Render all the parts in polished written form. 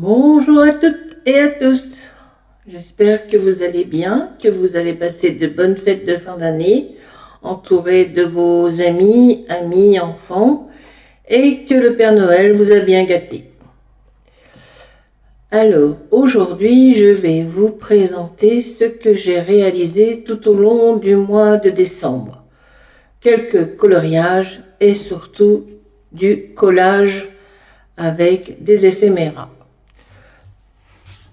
Bonjour à toutes et à tous. J'espère que vous allez bien, que vous avez passé de bonnes fêtes de fin d'année, entourés de vos amis, enfants, et que le Père Noël vous a bien gâté. Alors, aujourd'hui, je vais vous présenter ce que j'ai réalisé tout au long du mois de décembre. Quelques coloriages et surtout du collage avec des éphéméras.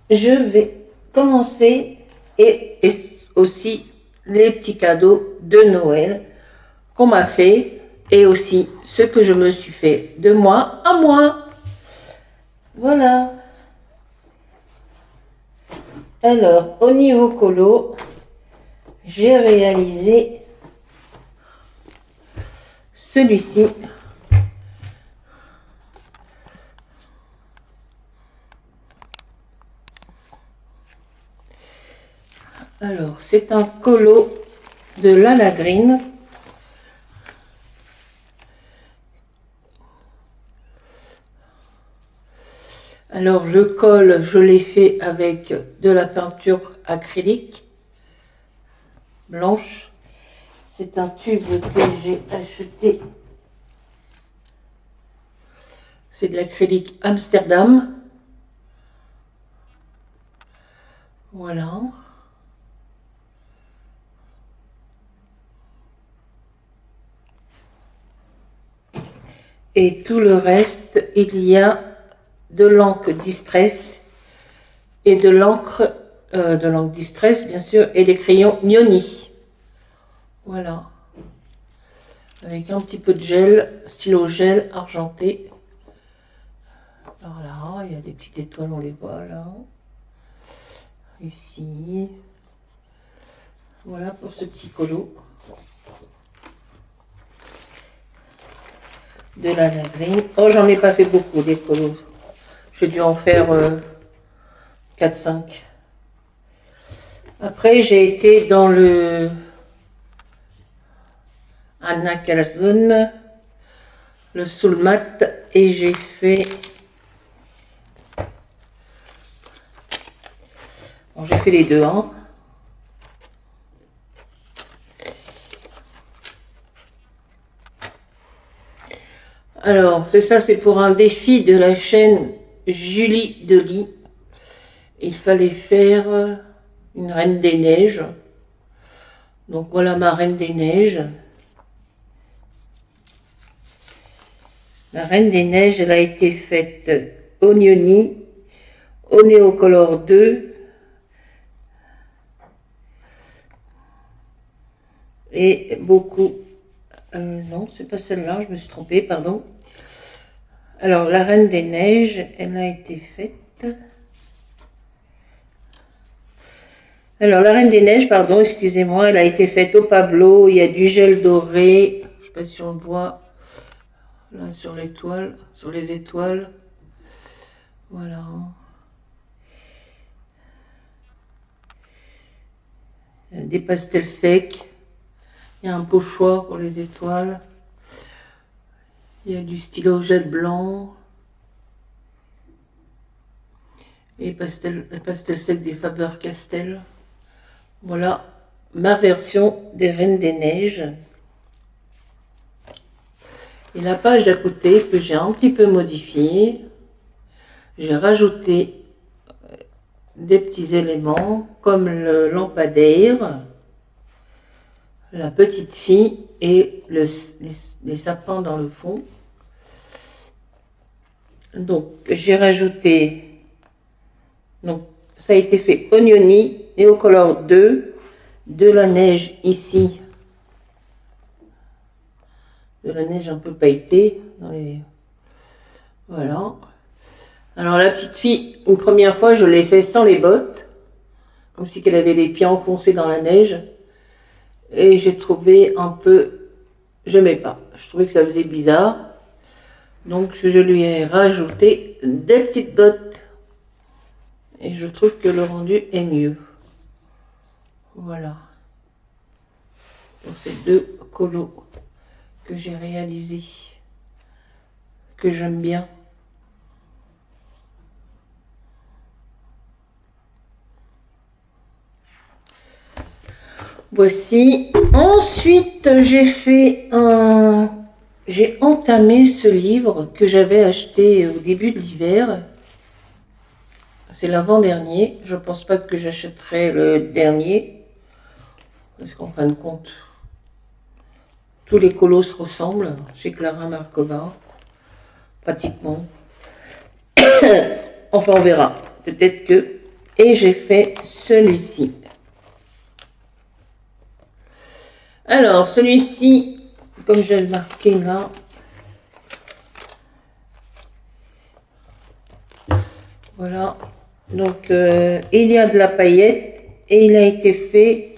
Je vais commencer et aussi les petits cadeaux de Noël qu'on m'a fait et aussi ce que je me suis fait de moi à moi. Voilà. Alors, au niveau colo, j'ai réalisé celui-ci. Alors, c'est un colo de Lana Green. Alors, le col, je l'ai fait avec de la peinture acrylique blanche. C'est un tube que j'ai acheté. C'est de l'acrylique Amsterdam. Voilà. Et tout le reste, il y a de l'encre Distress et de l'encre Distress, bien sûr, et des crayons Mioni. Voilà. Avec un petit peu de gel, stylo gel argenté. Voilà, il y a des petites étoiles, on les voit là. Ici. Voilà pour ce petit colo. De la Green. Oh, j'en ai pas fait beaucoup des colos. J'ai dû en faire 4-5. Après, j'ai été dans le Anna Calzone, le Soulmat, et j'ai fait. Bon, j'ai fait les deux, hein. Alors, c'est ça, c'est pour un défi de la chaîne Julie Delis. Il fallait faire une Reine des Neiges. Donc voilà ma Reine des Neiges. La Reine des Neiges, elle a été faite au Nioni, au Neocolor 2 et beaucoup. Non, c'est pas celle-là, je me suis trompée, pardon. Alors, la Reine des Neiges, elle a été faite. Alors, la Reine des Neiges, pardon, excusez-moi, elle a été faite au Pablo. Il y a du gel doré. Je ne sais pas si on le voit là sur l'étoile, sur les étoiles. Voilà. Il y a des pastels secs. Il y a un pochoir pour les étoiles. Il y a du stylo gel blanc. Et les pastels secs des Faber-Castell. Voilà ma version des Reines des Neiges. Et la page d'à côté que j'ai un petit peu modifiée, j'ai rajouté des petits éléments comme le lampadaire, la petite fille et les sapins dans le fond. Donc j'ai rajouté, donc ça a été fait Onioni et au Color 2, de la neige ici, de la neige un peu pailletée dans les... Voilà. Alors la petite fille, une première fois je l'ai fait sans les bottes, comme si elle avait les pieds enfoncés dans la neige, et j'ai trouvé un peu, je n'aimais pas, je trouvais que ça faisait bizarre, donc je lui ai rajouté des petites bottes, et je trouve que le rendu est mieux. Voilà, pour ces deux colos que j'ai réalisés, que j'aime bien. Voici. Ensuite, j'ai entamé ce livre que j'avais acheté au début de l'hiver. C'est l'avant-dernier. Je pense pas que j'achèterai le dernier. Parce qu'en fin de compte, tous les colos se ressemblent chez Clara Markova. Pratiquement. Enfin, on verra. Peut-être que... Et j'ai fait celui-ci. Alors, celui-ci, comme je le marqué là, voilà. Donc, il y a de la paillette et il a été fait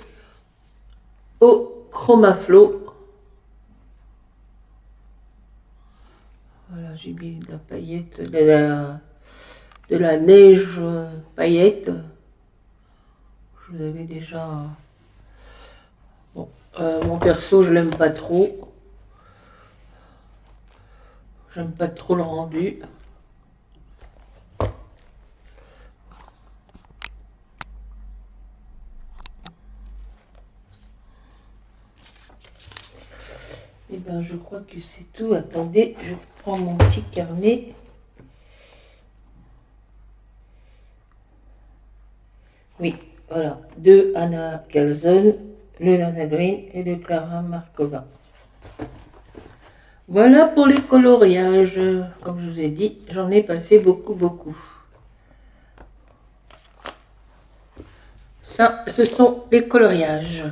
au Chromaflo. Voilà, j'ai mis de la paillette, de la neige paillette. Je vous avais déjà... Bon, mon perso, je l'aime pas trop. J'aime pas trop le rendu. Et ben, je crois que c'est tout. Attendez, je prends mon petit carnet. Oui, voilà. De Anna Calzone, le Lana Green et de Clara Markova. Voilà pour les coloriages. Comme je vous ai dit, j'en ai pas fait beaucoup. Ça, ce sont les coloriages.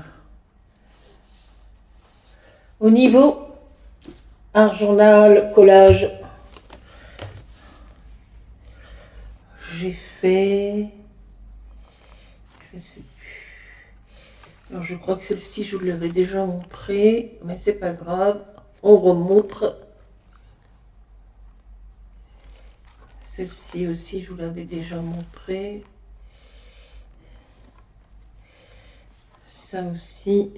Au niveau argental, collage, j'ai fait... Je sais plus. Alors, je crois que celle-ci, je vous l'avais déjà montré, mais c'est pas grave. On remontre. Celle-ci aussi, je vous l'avais déjà montré. Ça aussi.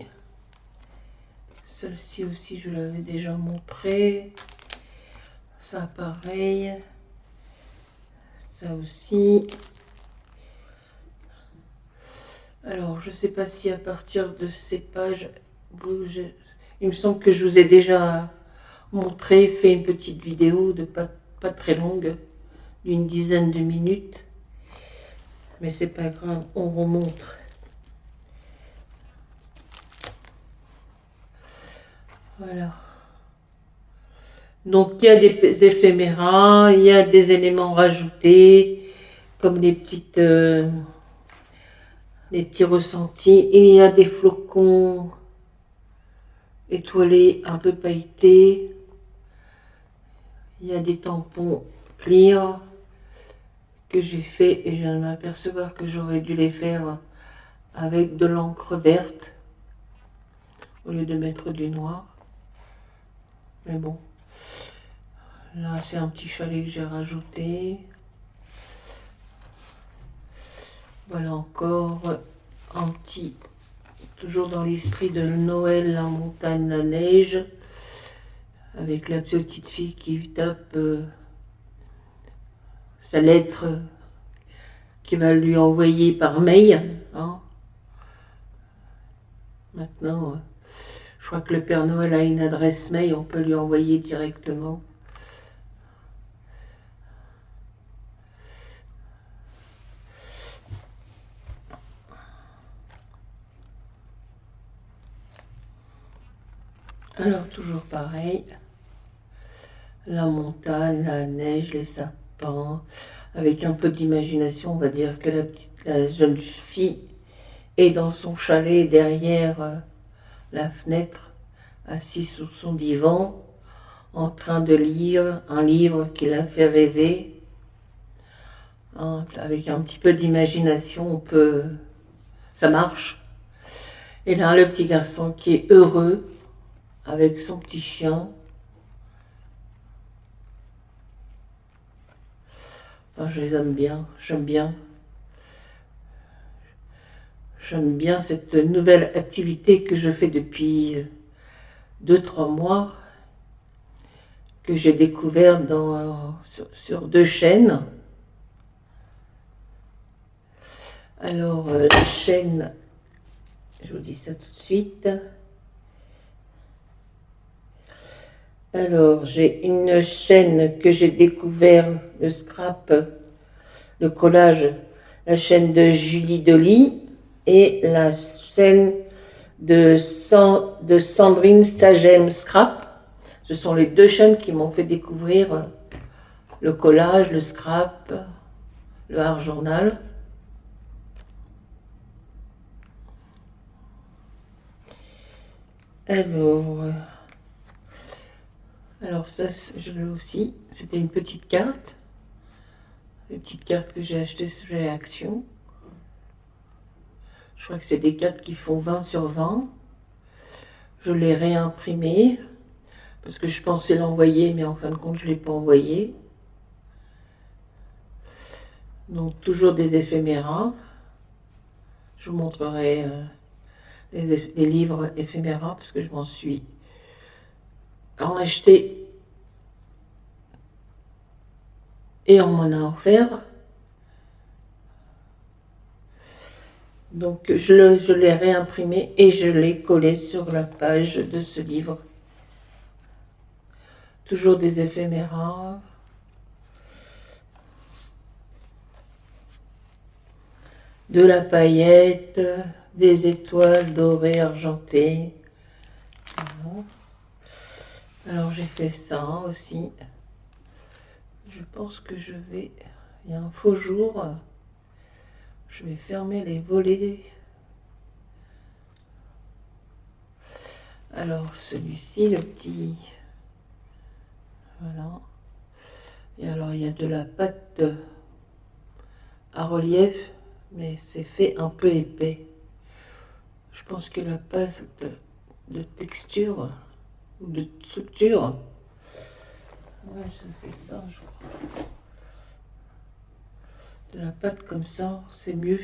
Celle-ci aussi, je l'avais déjà montré. Ça, pareil. Ça aussi. Alors, je ne sais pas si à partir de ces pages, il me semble que je vous ai déjà montré, fait une petite vidéo de pas très longue, d'une dizaine de minutes. Mais c'est pas grave, on remonte. Voilà. Donc, il y a des éphéméras, il y a des éléments rajoutés, comme les petits ressentis. Il y a des flocons étoilés, un peu pailletés. Il y a des tampons clear que j'ai fait et je viens de m'apercevoir que j'aurais dû les faire avec de l'encre verte au lieu de mettre du noir. Mais bon, là c'est un petit chalet que j'ai rajouté. Voilà encore un petit, toujours dans l'esprit de Noël, la montagne, la neige, avec la petite fille qui tape sa lettre qu'il va lui envoyer par mail. Hein. Maintenant, je crois que le Père Noël a une adresse mail, on peut lui envoyer directement. Alors, toujours pareil. La montagne, la neige, les sapins. Avec un peu d'imagination, on va dire que la jeune fille est dans son chalet derrière la fenêtre, assise sur son divan, en train de lire un livre qui l'a fait rêver. Hein, avec un petit peu d'imagination, ça marche. Et là, le petit garçon qui est heureux avec son petit chien. Enfin, je les aime bien, j'aime bien. J'aime bien cette nouvelle activité que je fais depuis 2-3 mois, que j'ai découvert sur 2 chaînes. Alors, la chaîne Je vous dis ça tout de suite. Alors, j'ai une chaîne que j'ai découvert, le scrap, le collage, la chaîne de Julie Dolly et la chaîne de Sandrine Sagem Scrap. Ce sont les deux chaînes qui m'ont fait découvrir le collage, le scrap, le art journal. Alors ça, je l'ai aussi. C'était une petite carte. Une petite carte que j'ai achetée sur Action. Je crois que c'est des cartes qui font 20 sur 20. Je l'ai réimprimée parce que je pensais l'envoyer, mais en fin de compte, je ne l'ai pas envoyé. Donc toujours des éphéméras. Je vous montrerai les livres éphéméras parce que je m'en suis en acheté et on m'en a offert. Donc je l'ai réimprimé et je l'ai collé sur la page de ce livre. Toujours des éphéméras. De la paillette, des étoiles dorées argentées. Voilà. Alors j'ai fait ça aussi. Je pense que je vais... Il y a un faux jour. Je vais fermer les volets. Alors celui-ci, le petit... Voilà. Et alors il y a de la pâte à relief, mais c'est fait un peu épais. Je pense que la pâte de texture ou de structure... Ouais, c'est ça, je crois. De la pâte comme ça, c'est mieux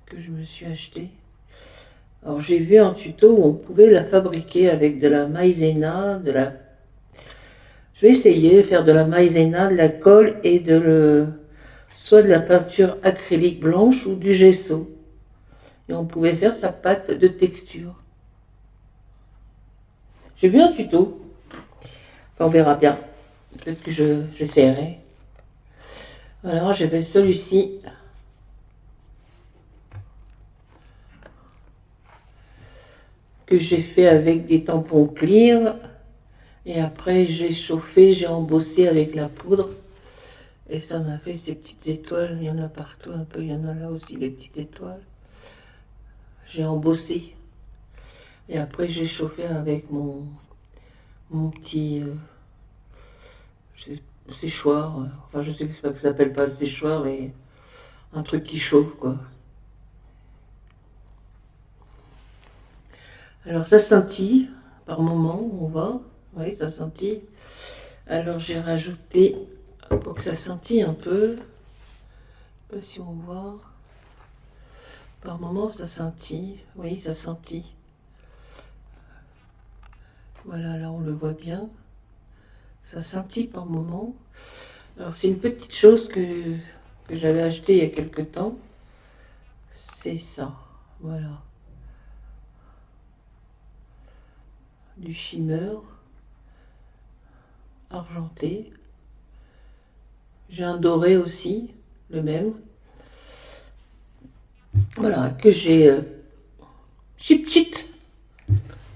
que je me suis acheté. Alors j'ai vu un tuto où on pouvait la fabriquer avec de la maïzena, Je vais essayer de faire de la maïzena, de la colle et soit de la peinture acrylique blanche ou du gesso. Et on pouvait faire sa pâte de texture. J'ai vu un tuto. Enfin, on verra bien. Peut-être que j'essaierai. Alors j'ai fait celui-ci. Que j'ai fait avec des tampons clear. Et après j'ai chauffé, j'ai embossé avec la poudre. Et ça m'a fait ces petites étoiles. Il y en a partout un peu. Il y en a là aussi, les petites étoiles. J'ai embossé. Et après j'ai chauffé avec mon petit séchoir. Enfin je sais que ça s'appelle pas séchoir, mais un truc qui chauffe quoi. Alors ça scintille par moment, on voit. Oui, ça scintille. Alors j'ai rajouté, pour que ça scintille un peu, je sais pas si on voit, par moment ça scintille, oui ça scintille. Voilà, là on le voit bien, ça scintille par moment. Alors c'est une petite chose que j'avais acheté il y a quelque temps, c'est ça, voilà. Du shimmer argenté. J'ai un doré aussi, le même. Voilà, que j'ai chip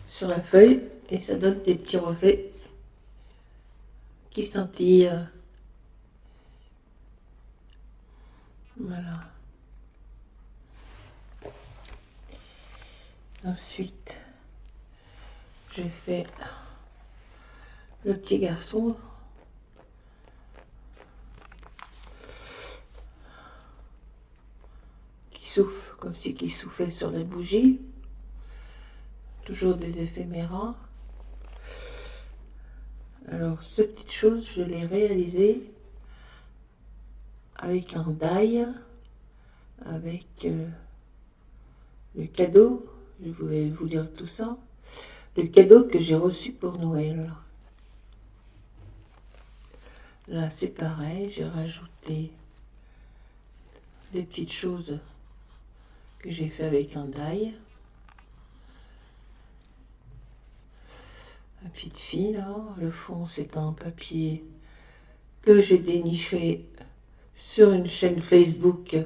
sur la feuille et ça donne des petits reflets qui scintillent. Voilà. Ensuite, j'ai fait le petit garçon qui souffle comme si qui soufflait sur la bougie. Toujours des éphéméras. Alors, cette petite chose, je l'ai réalisée avec un die, avec le cadeau. Je voulais vous dire tout ça. Le cadeau que j'ai reçu pour Noël. Là, c'est pareil, j'ai rajouté des petites choses que j'ai fait avec un die. La petite fille là, le fond c'est un papier que j'ai déniché sur une chaîne Facebook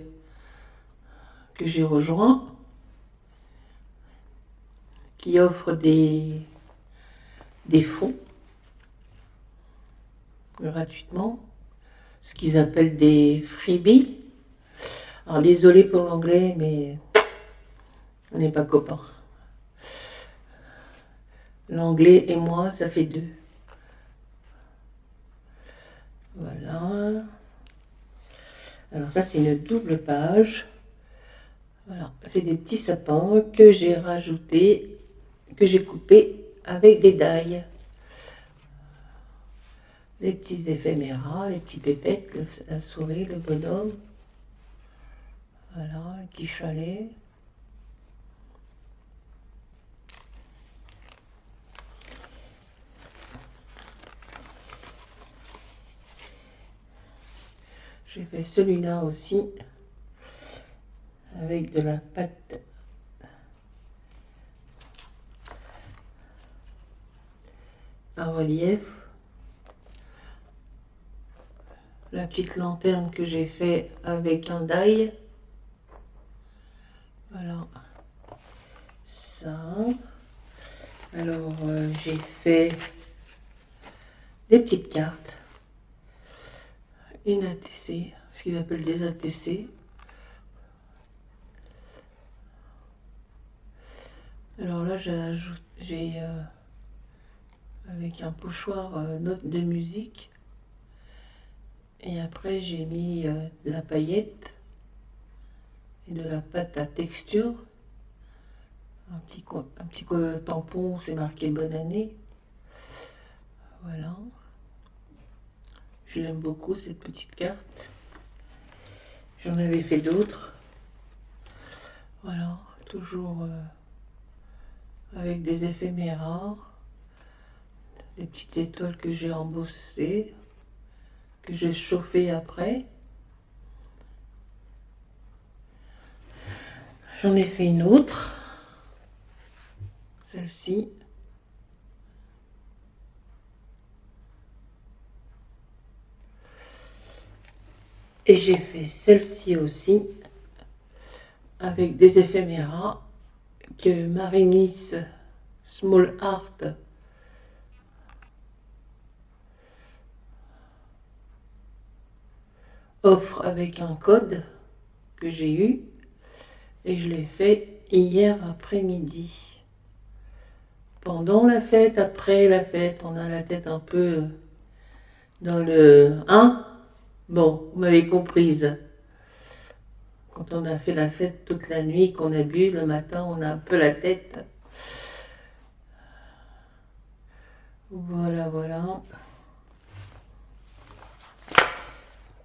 que j'ai rejoint, qui offre des fonds gratuitement, ce qu'ils appellent des freebies. Alors désolé pour l'anglais, mais on n'est pas copains. L'anglais et moi, ça fait deux. Voilà. Alors ça, c'est une double page. Voilà, c'est des petits sapins que j'ai rajoutés, que j'ai coupés avec des die. Les petits éphéméras, les petits pépettes, la souris, le bonhomme. Voilà, un petit chalet. J'ai fait celui-là aussi avec de la pâte à relief. La petite lanterne que j'ai fait avec un die. Voilà. Ça. Alors, j'ai fait des petites cartes. Une ATC, ce qu'ils appellent des ATC. Alors là, j'ai avec un pochoir notes de musique. Et après, j'ai mis de la paillette et de la pâte à texture. Un petit tampon, c'est marqué bonne année. Voilà. Je l'aime beaucoup cette petite carte. J'en avais fait d'autres. Voilà, toujours avec des éphéméras, des petites étoiles que j'ai embossées, que j'ai chauffées après. J'en ai fait une autre, celle-ci. Et j'ai fait celle-ci aussi, avec des éphéméras que Marinis Small Art offre avec un code que j'ai eu. Et je l'ai fait hier après-midi. Pendant la fête, après la fête, on a la tête un peu dans le... Hein? Bon, vous m'avez comprise. Quand on a fait la fête toute la nuit, qu'on a bu, le matin, on a un peu la tête. Voilà, voilà.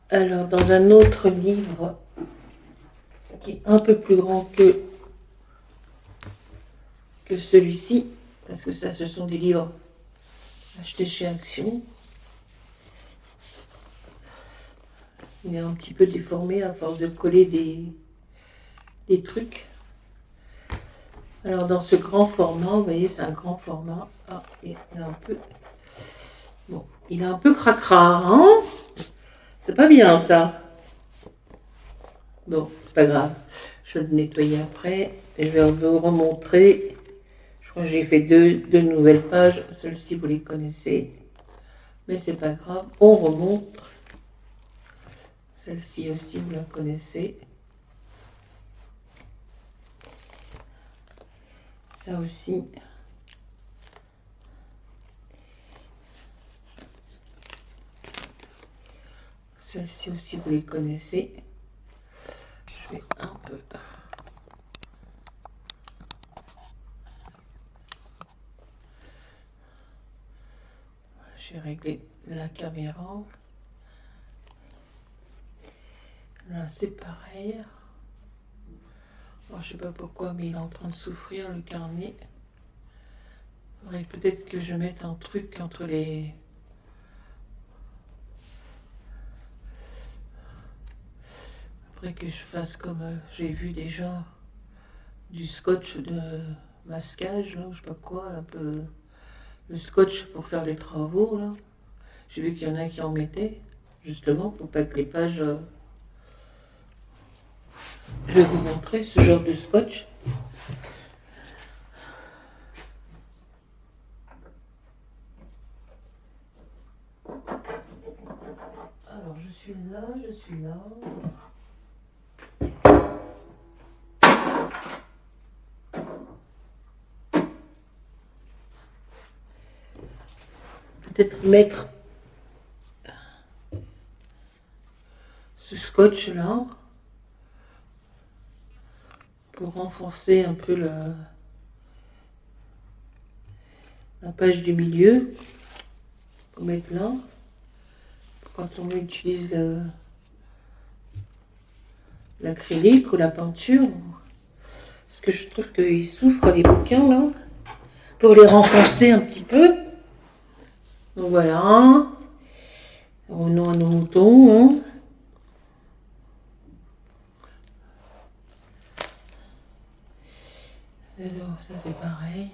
Alors, dans un autre livre, qui est un peu plus grand que celui-ci, parce que ça, ce sont des livres achetés chez Action. Il est un petit peu déformé à force de coller des trucs. Alors dans ce grand format, vous voyez, c'est un grand format. Ah, il est un peu... Bon, il est un peu cracra, hein? C'est pas bien ça. Bon, c'est pas grave. Je vais le nettoyer après. Et je vais vous remontrer. Je crois que j'ai fait deux nouvelles pages. Celles-ci, vous les connaissez. Mais c'est pas grave. On remonte. Celle-ci aussi, vous la connaissez. Ça aussi. Celle-ci aussi, vous les connaissez. Je vais un peu... J'ai réglé la caméra. Là, c'est pareil. Alors, je sais pas pourquoi, mais il est en train de souffrir, le carnet. Il faudrait peut-être que je mette un truc entre les... Après que je fasse comme j'ai vu déjà du scotch de masquage, là, je sais pas quoi, un peu le scotch pour faire les travaux, là. J'ai vu qu'il y en a qui en mettaient, justement, pour pas que les pages... Je vais vous montrer ce genre de scotch. Alors, je suis là, je suis là. Peut-être mettre ce scotch là pour renforcer un peu la page du milieu. Pour mettre là, quand on utilise l'acrylique ou la peinture, parce que je trouve qu'ils souffrent les bouquins là, pour les renforcer un petit peu. Donc voilà, revenons à nos moutons. Hein. Alors ça c'est pareil.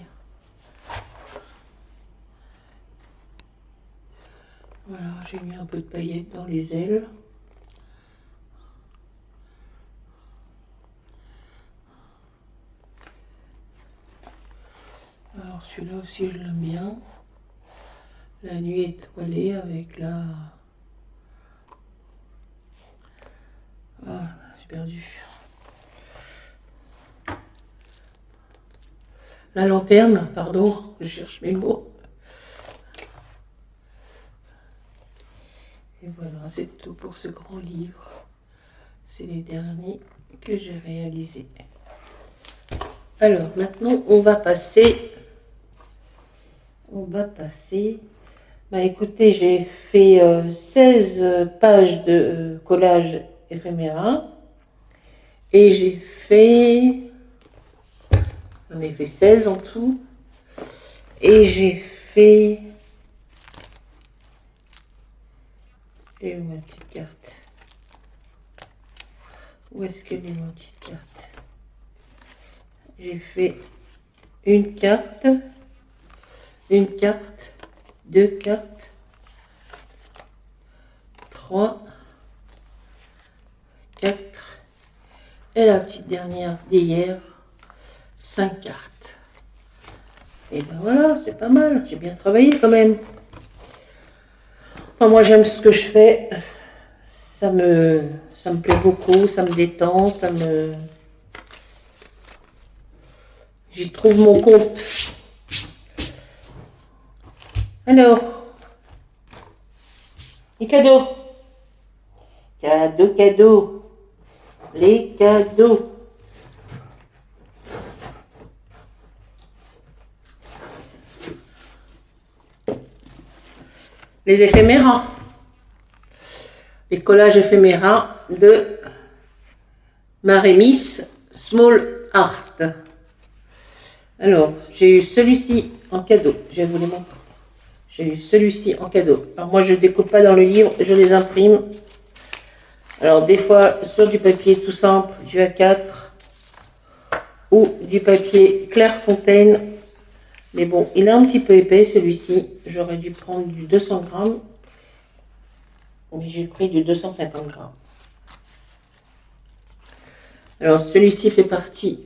Voilà, j'ai mis un peu de paillettes dans les ailes. Alors celui-là aussi je l'aime bien. La nuit étoilée avec la... Ah, j'ai perdu. La lanterne, pardon, je cherche mes mots. Et voilà, c'est tout pour ce grand livre. C'est les derniers que j'ai réalisés. Alors, maintenant, on va passer... Bah écoutez, j'ai fait 16 pages de collage éphéméra. Et j'ai fait... J'en ai fait 16 en tout. Et j'ai fait... Et ma petite carte. Où est-ce qu'elle est ma petite carte? J'ai fait une carte, deux cartes, 3, 4, et la petite dernière d'hier, 5 cartes. Et ben voilà, c'est pas mal, j'ai bien travaillé quand même. Enfin, moi j'aime ce que je fais, ça me plaît beaucoup, ça me détend, j'y trouve mon compte. Alors, les cadeaux. Cadeaux. Les cadeaux. Les éphéméras. Les collages éphéméras de Marémis Small Art. Alors, j'ai eu celui-ci en cadeau. Je vais vous les montrer. J'ai eu celui-ci en cadeau. Alors moi, je ne découpe pas dans le livre, je les imprime. Alors des fois, sur du papier tout simple, du A4, ou du papier Clairefontaine. Mais bon, il est un petit peu épais celui-ci. J'aurais dû prendre du 200 grammes. Mais j'ai pris du 250 grammes. Alors celui-ci fait partie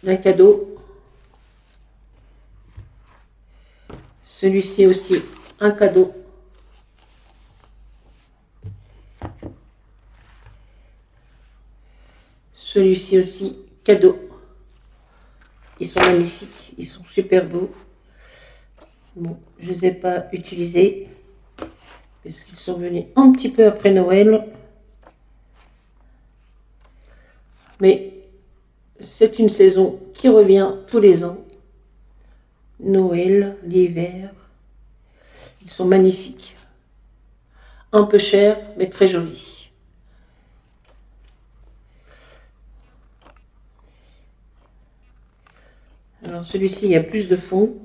d'un cadeau. Celui-ci aussi, un cadeau. Celui-ci aussi, cadeau. Ils sont magnifiques, ils sont super beaux. Bon, je ne les ai pas utilisés, parce qu'ils sont venus un petit peu après Noël. Mais c'est une saison qui revient tous les ans. Noël, l'hiver. Ils sont magnifiques. Un peu chers, mais très jolis. Alors celui-ci, il y a plus de fond.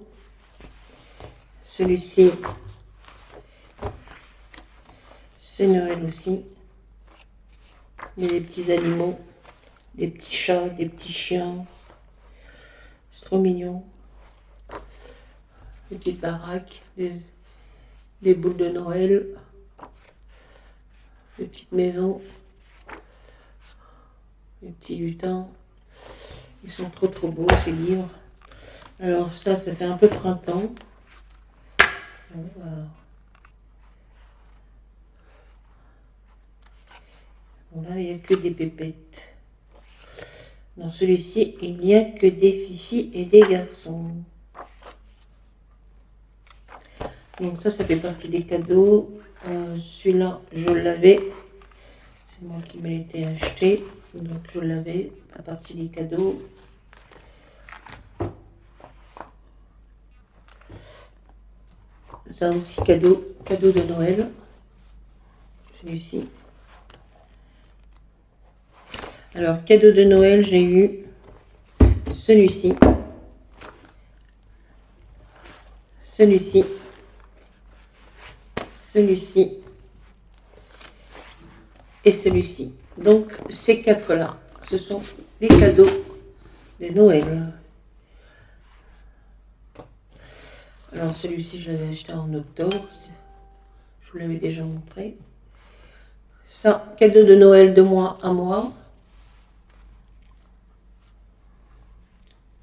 Celui-ci, c'est Noël aussi. Il y a des petits animaux, des petits chats, des petits chiens. trop mignon. Une petite baraque, des boules de Noël, des petites maisons, des petits lutins. Ils sont trop beaux ces livres. Alors ça fait un peu printemps. Bon, là, il n'y a que des pépettes. Dans celui-ci, il n'y a que des filles et des garçons. Donc ça fait partie des cadeaux. Celui-là, je l'avais. C'est moi qui me l'étais acheté. Donc je l'avais à partie des cadeaux. Ça aussi, cadeau de Noël. Celui-ci. Alors, cadeau de Noël, j'ai eu celui-ci. Celui-ci. Celui-ci. Et celui-ci. Donc, ces quatre-là, ce sont les cadeaux de Noël. Alors, celui-ci, je l'avais acheté en octobre. Je vous l'avais déjà montré. Ça, cadeau de Noël de moi à moi.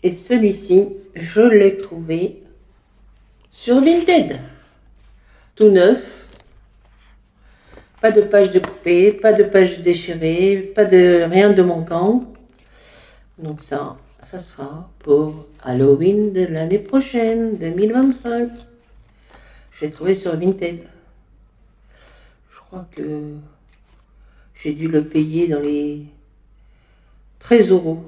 Et celui-ci, je l'ai trouvé sur Vinted. Tout neuf. Pas de page découpée, pas de page déchirée, pas de rien de manquant. Donc ça sera pour Halloween de l'année prochaine, 2025. Je l'ai trouvé sur Vinted. Je crois que j'ai dû le payer dans les 13 €.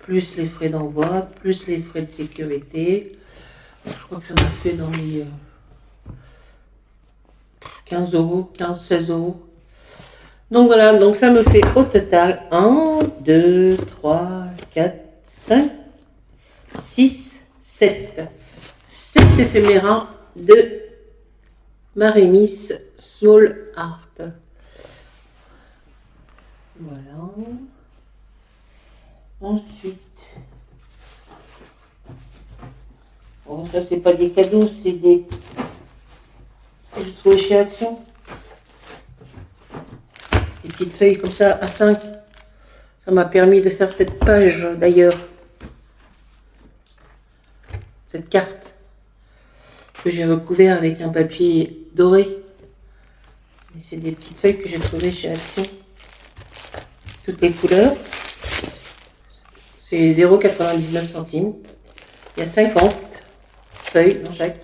Plus les frais d'envoi, plus les frais de sécurité. Je crois que ça m'a fait dans les 15 €, 15, 16 €. Donc voilà, donc ça me fait au total 1, 2, 3, 4, 5, 6, 7. 7 éphéméras de Marie-Miss Soul Art. Voilà. Ensuite, bon, ça c'est pas des cadeaux, c'est des... Je trouve chez Action. Des petites feuilles comme ça à 5. Ça m'a permis de faire cette page d'ailleurs. Cette carte que j'ai recouvert avec un papier doré. Et c'est des petites feuilles que j'ai trouvées chez Action. Toutes les couleurs. C'est 0,99 centimes. Il y a 50 feuilles dans chaque.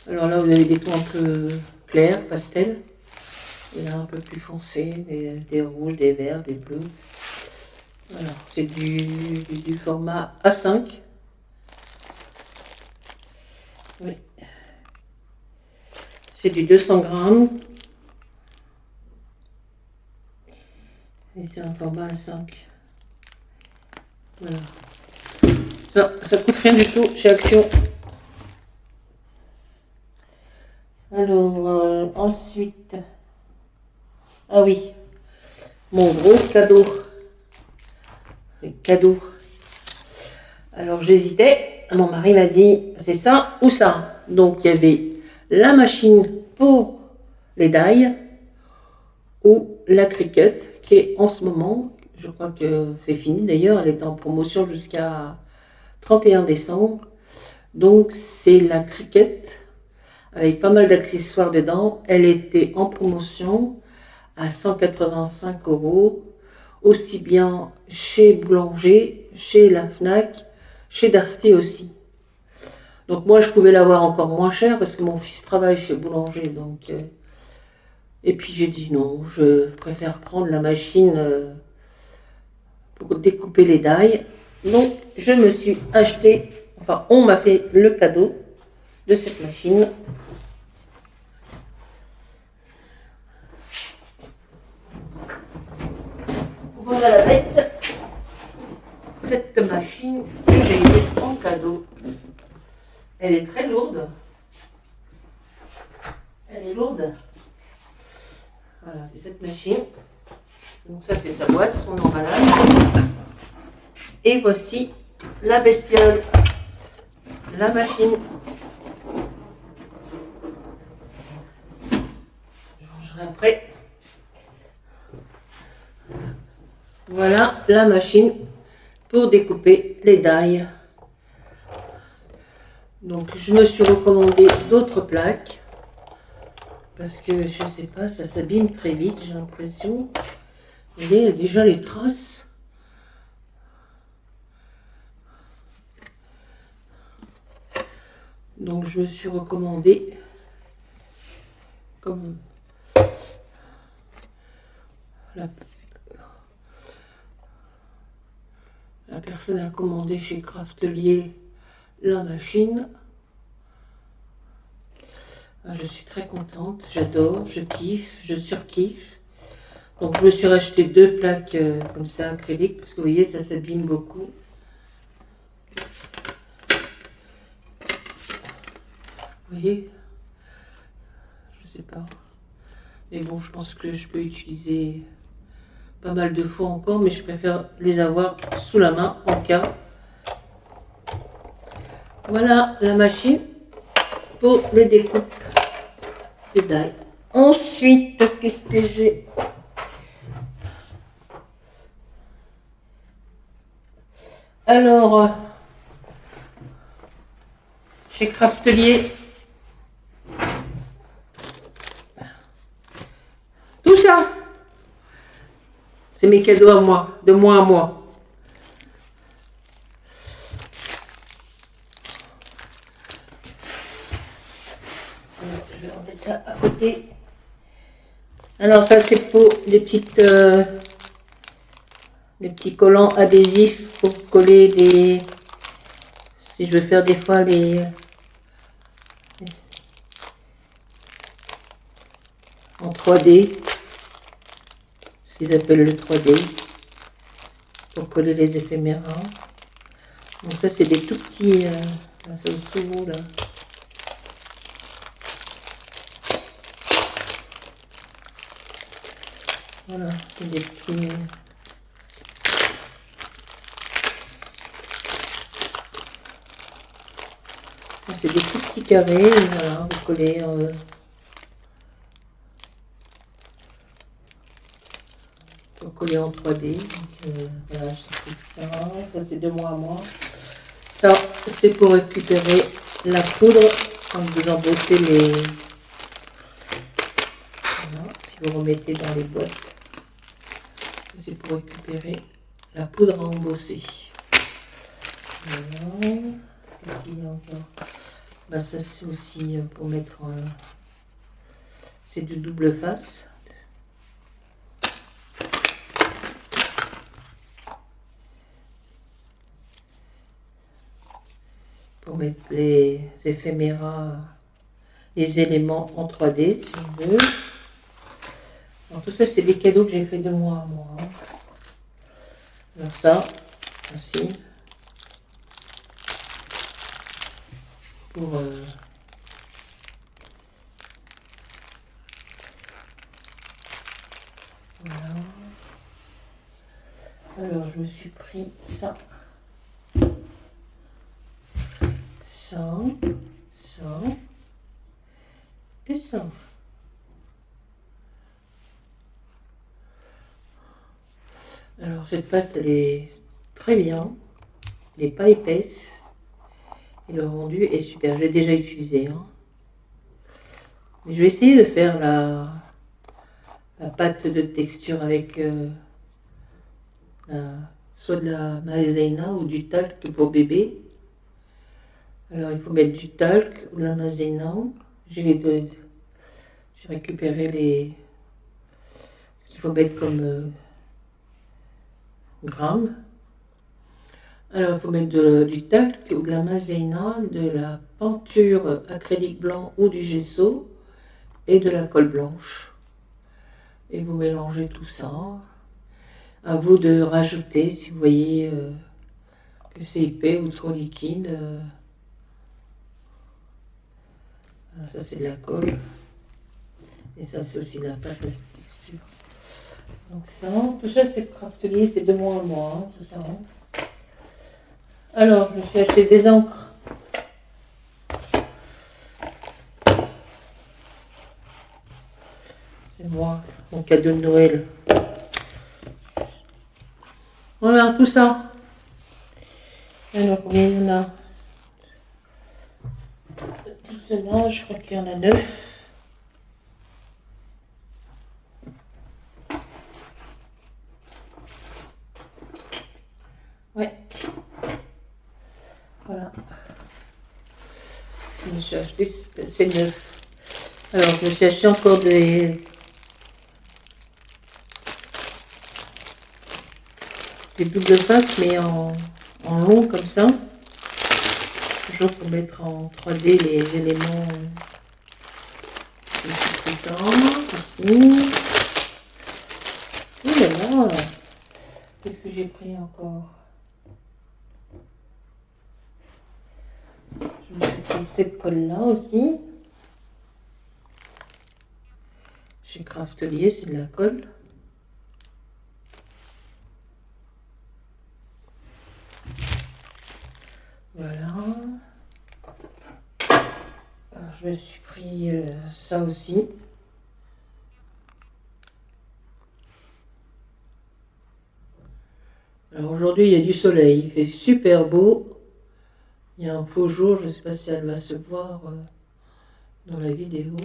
Alors là, vous avez des tons un peu clairs, pastel. Et là, un peu plus foncé, des rouges, des verts, des bleus. Voilà, c'est du format A5. Oui. C'est du 200 grammes. Et c'est un format A5. Voilà. Ça coûte rien du tout chez Action. Alors, ensuite... Ah oui, mon gros cadeau. Les cadeaux. Alors j'hésitais. Mon mari m'a dit, c'est ça ou ça. Donc il y avait la machine pour les die ou la Cricut qui est en ce moment, je crois que c'est fini d'ailleurs, elle est en promotion jusqu'à 31 décembre. Donc c'est la Cricut avec pas mal d'accessoires dedans. Elle était en promotion à 185 €, aussi bien chez Boulanger, chez la Fnac, chez Darty aussi. Donc moi je pouvais l'avoir encore moins cher parce que mon fils travaille chez Boulanger. Donc, et puis j'ai dit non, je préfère prendre la machine pour découper les die. Donc je me suis acheté, enfin on m'a fait le cadeau de cette machine. Voilà la bête, cette machine que j'ai eue en cadeau. Elle est très lourde. Elle est lourde. Voilà, c'est cette machine. Donc ça c'est sa boîte, son emballage. Et voici la bestiole, la machine. Je rangerai après. Voilà la machine pour découper les dailles. Donc je me suis recommandé d'autres plaques parce que je ne sais pas, ça s'abîme très vite, j'ai l'impression. Vous voyez, il y a déjà les traces. Donc je me suis recommandé comme la personne a commandé chez Craftelier la machine. Je suis très contente, j'adore, je kiffe, je surkiffe. Donc je me suis racheté 2 plaques comme ça acryliques parce que vous voyez ça s'abîme beaucoup. Vous voyez, je sais pas. Mais bon, je pense que je peux utiliser pas mal de fois encore, mais je préfère les avoir sous la main en cas. Voilà la machine pour les découpes de dailles. Ensuite, qu'est-ce que j'ai? Alors, chez Craftelier, tout ça, c'est mes cadeaux à moi, de moi à moi. Je vais remettre ça à côté. Alors ça c'est pour des petits collants adhésifs pour coller des... Si je veux faire des fois en 3D, ce qu'ils appellent le 3D, pour coller les éphéméras. Donc ça c'est des tout petits, ça aussi beau là. Voilà, c'est des petits... C'est des tout petits carrés, voilà, vous collez pour coller en 3D. Donc, voilà, j'ai pris ça. Ça c'est de moi à moi. Ça c'est pour récupérer la poudre quand vous embossez les... Voilà, puis vous remettez dans les boîtes. C'est pour récupérer la poudre à embosser. Voilà. Qu'est-ce qu'il y a encore? Ben, ça c'est aussi pour mettre... c'est du double face. Pour mettre les éphéméras, les éléments en 3D si on veut. Alors tout ça c'est des cadeaux que j'ai fait de moi à moi. Alors ça aussi pour voilà. Alors je me suis pris ça, ça et ça. Alors cette pâte elle est très bien, elle n'est pas épaisse et le rendu est super. Je l'ai déjà utilisé. Hein. Mais je vais essayer de faire la pâte de texture avec soit de la maïzena ou du talc pour bébé. Alors il faut mettre du talc ou de la maïzena. J'ai récupéré ce qu'il faut mettre comme grammes. Alors il faut mettre du talc ou de la maïzena, de la peinture acrylique blanc ou du gesso et de la colle blanche. Et vous mélangez tout ça. À vous de rajouter si vous voyez que c'est épais ou trop liquide. Ça c'est de la colle. Et ça c'est aussi de la pâte de texture. Donc ça, tout ça c'est Craftelier, c'est de moi à moi, hein, tout ça. Hein. Alors, je me suis acheté des encres. C'est moi, mon cadeau de Noël. Voilà, tout ça. Alors, combien il y en a? Tout cela, je crois qu'il y en a 9. Ouais. Voilà. Je me suis acheté ces 9. Alors, je me suis acheté encore des doubles faces, mais en long comme ça. Toujours pour mettre en 3D les éléments. Ici. Oh là là. Qu'est-ce que j'ai pris encore? Je me suis pris cette colle-là aussi. Chez Craftelier, c'est de la colle. Voilà. Alors, je me suis pris ça aussi. Alors aujourd'hui, il y a du soleil, il fait super beau. Il y a un beau jour, je ne sais pas si elle va se voir dans la vidéo.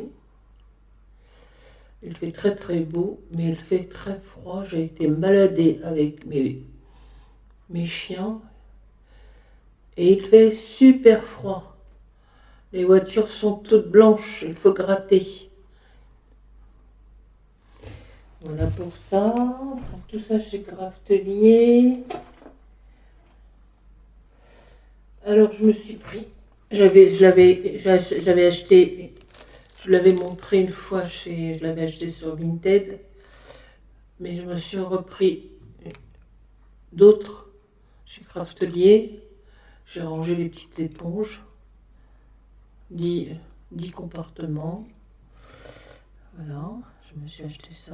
Il fait très très beau, mais il fait très froid. J'ai été baladée avec mes chiens et il fait super froid. Les voitures sont toutes blanches, il faut gratter. Voilà pour ça. Tout ça chez Craftelier. Alors je me suis pris. J'avais acheté. Je l'avais montré une fois je l'avais acheté sur Vinted, mais je me suis repris d'autres chez Craftelier. J'ai rangé les petites éponges, 10 compartiments. Voilà, je me suis acheté ça.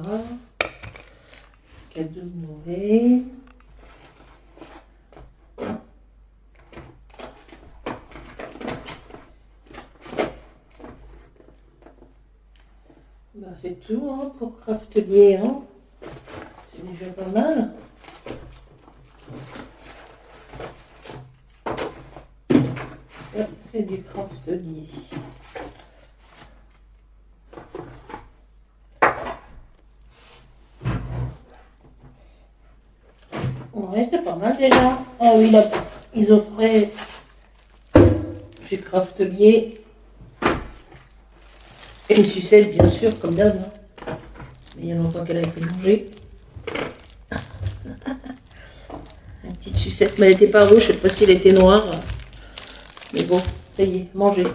Cadeau de Noël. Ben, c'est tout hein, pour Craftelier. Hein. C'est déjà pas mal. C'est du Craftelier. Ouais, c'est pas mal déjà. Ah oui, là, ils offraient chez Craftelier une sucette, bien sûr, comme d'hab. Hein. Mais il y a longtemps qu'elle a été mangée. Une petite sucette, mais elle n'était pas rouge, je ne sais pas si elle était noire. Mais bon, ça y est, mangez.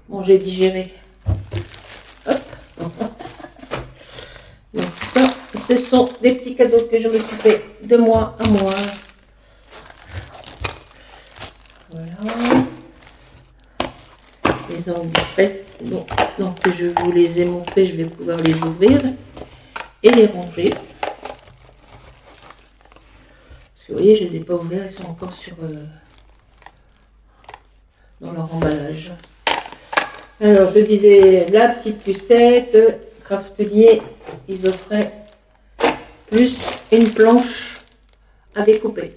Mangez, digérez. Hop. Donc ça, ce sont des petits cadeaux que je me suis fait de mois à mois. Voilà. Les ongles discrètes. Donc je vous les ai montrés, je vais pouvoir les ouvrir et les ranger. Parce que vous voyez, je ne les ai pas ouverts, ils sont encore dans leur emballage. Alors, je disais, la petite sucette, Craftelier, ils offraient plus une planche à découper.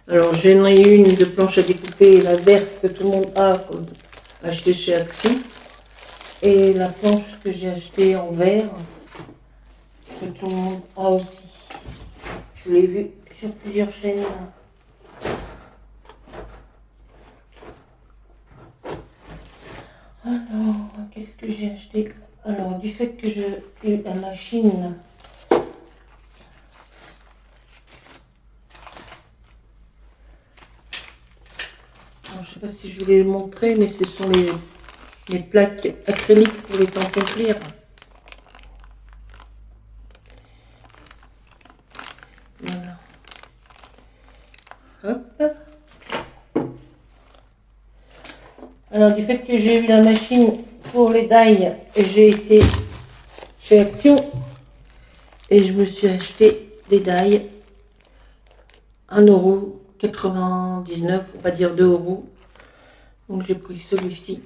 Alors, j'en ai une de planche à découper, la verte que tout le monde a achetée chez Action. Et la planche que j'ai achetée en verre, que tout le monde a aussi. Je l'ai vue sur plusieurs chaînes. Alors, qu'est-ce que j'ai acheté? Alors, du fait que j'ai eu la machine, alors, je ne sais pas si je vous l'ai montré, mais ce sont les plaques acryliques pour les tampons clear. Voilà. Hop. Alors, du fait que j'ai eu la machine pour les die, j'ai été chez Action et je me suis acheté des die. 1,99 €, on va dire 2 €. Donc j'ai pris celui-ci.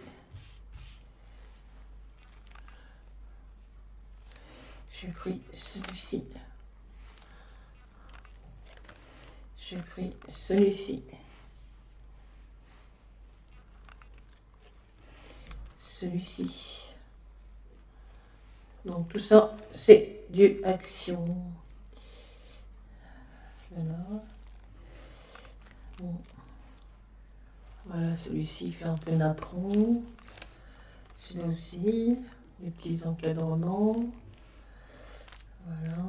J'ai pris celui-ci. J'ai pris celui-ci. Celui-ci. Donc tout ça, c'est du Action. Voilà. Bon. Voilà, celui-ci fait un peu napperon. Celui-là aussi. Les petits encadrements. Voilà.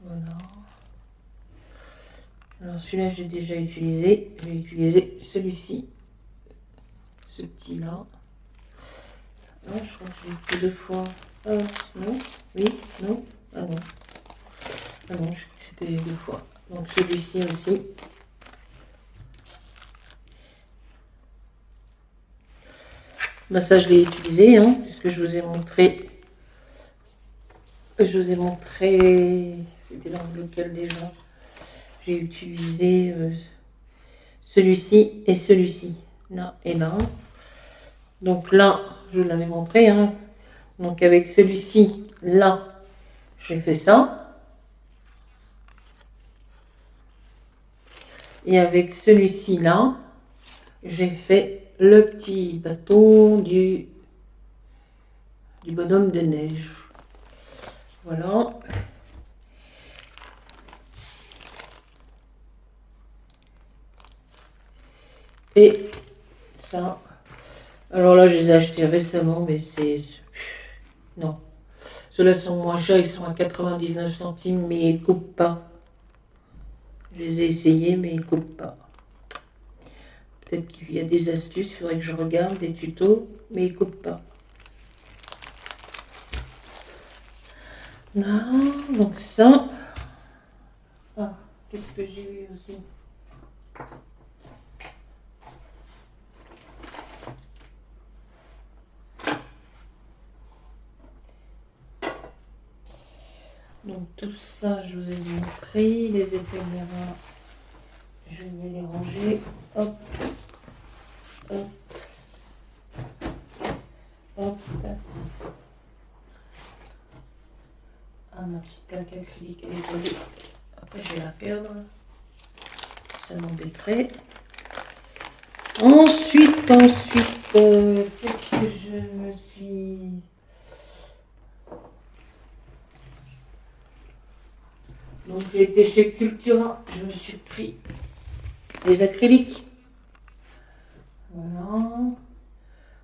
Voilà. Alors celui-là, j'ai déjà utilisé. Je vais utiliser celui-ci. Ce petit-là. Ah, je crois que je l'ai fait 2 fois. Ah, non. Oui, non. Ah non. Ah non, je crois que c'était 2 fois. Donc celui-ci aussi. Bah ça, je l'ai utilisé, hein, puisque je vous ai montré. C'était dans lequel déjà j'ai utilisé celui-ci et celui-ci. Là et là. Donc là, je vous l'avais montré, hein. Donc avec celui-ci, là, j'ai fait ça. Et avec celui-ci, là, j'ai fait le petit bâton du bonhomme de neige. Voilà. Et ça. Alors là, je les ai achetés récemment, mais c'est... Non. Ceux-là sont moins chers, ils sont à 99 centimes, mais ils ne coupent pas. Je les ai essayés, mais ils ne coupent pas. Peut-être qu'il y a des astuces, il faudrait que je regarde, des tutos, mais ils ne coupent pas. Non, donc ça... Ah, qu'est-ce que j'ai eu aussi? Donc tout ça, je vous ai montré. Les éphéméras, je vais les ranger. Hop, hop, hop. Ah, ma petite plaque acrylique, elle est tombée. Après, je vais la perdre. Ça m'embêterait. Ensuite, qu'est-ce que je me suis... Donc j'ai été chez Cultura, je me suis pris des acryliques. Voilà.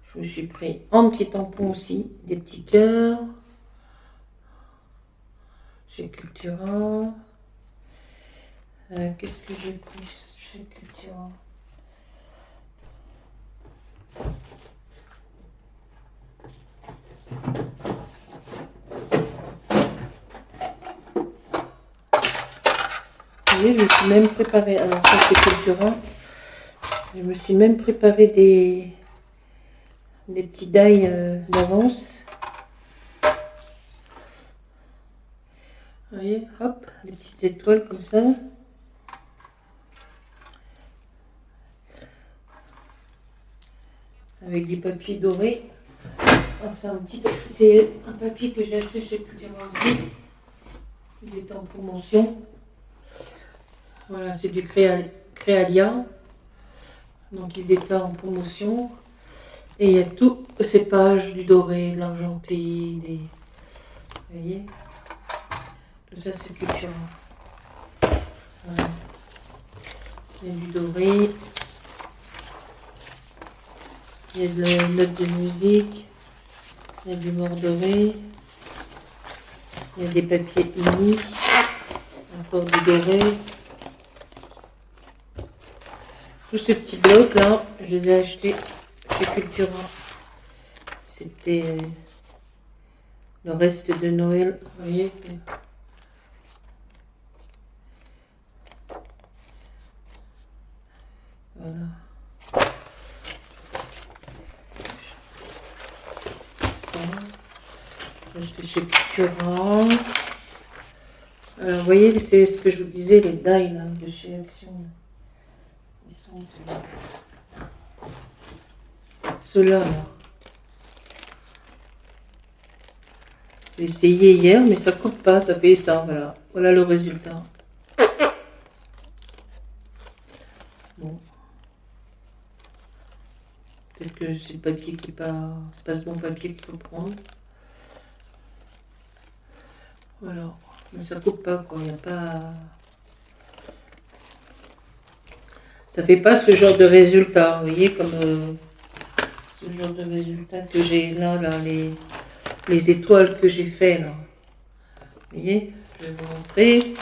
Je me suis pris un petit tampon aussi, des petits cœurs. Chez Cultura. Qu'est-ce que j'ai pris chez Cultura? Vous voyez, je me suis même préparé, alors ça c'est Cultura, je me suis même préparé des petits die d'avance. Vous voyez, hop, des petites étoiles comme ça. Avec du papier doré. Oh, c'est un papier que j'ai acheté chez Cultura aussi. Il est en promotion. Voilà, c'est du Créalia. Donc il est en promotion. Et il y a tout le cépage, du doré, de l'argenté, des... Vous voyez? Tout ça c'est Cultura. Voilà. Il y a du doré. Il y a de la note de musique. Il y a du mordoré. Il y a des papiers unis. Encore du doré. Tous ces petits blocs là, je les ai achetés chez Cultura. C'était le reste de Noël. Vous voyez? Voilà. acheté chez Cultura. Alors, vous voyez, c'est ce que je vous disais, les die là, de chez Action. Ils sont ceux-là, là. J'ai essayé hier, mais ça ne coupe pas, ça fait ça, voilà. Voilà le résultat. Bon. Peut-être que c'est le papier qui n'est pas... C'est pas ce bon papier qu'il faut prendre. Voilà. Mais ça coupe pas, quoi. Il n'y a pas... Ça fait pas ce genre de résultat, vous voyez, comme ce genre de résultat que j'ai là, les étoiles que j'ai fait là. Vous voyez, je vais vous montrer.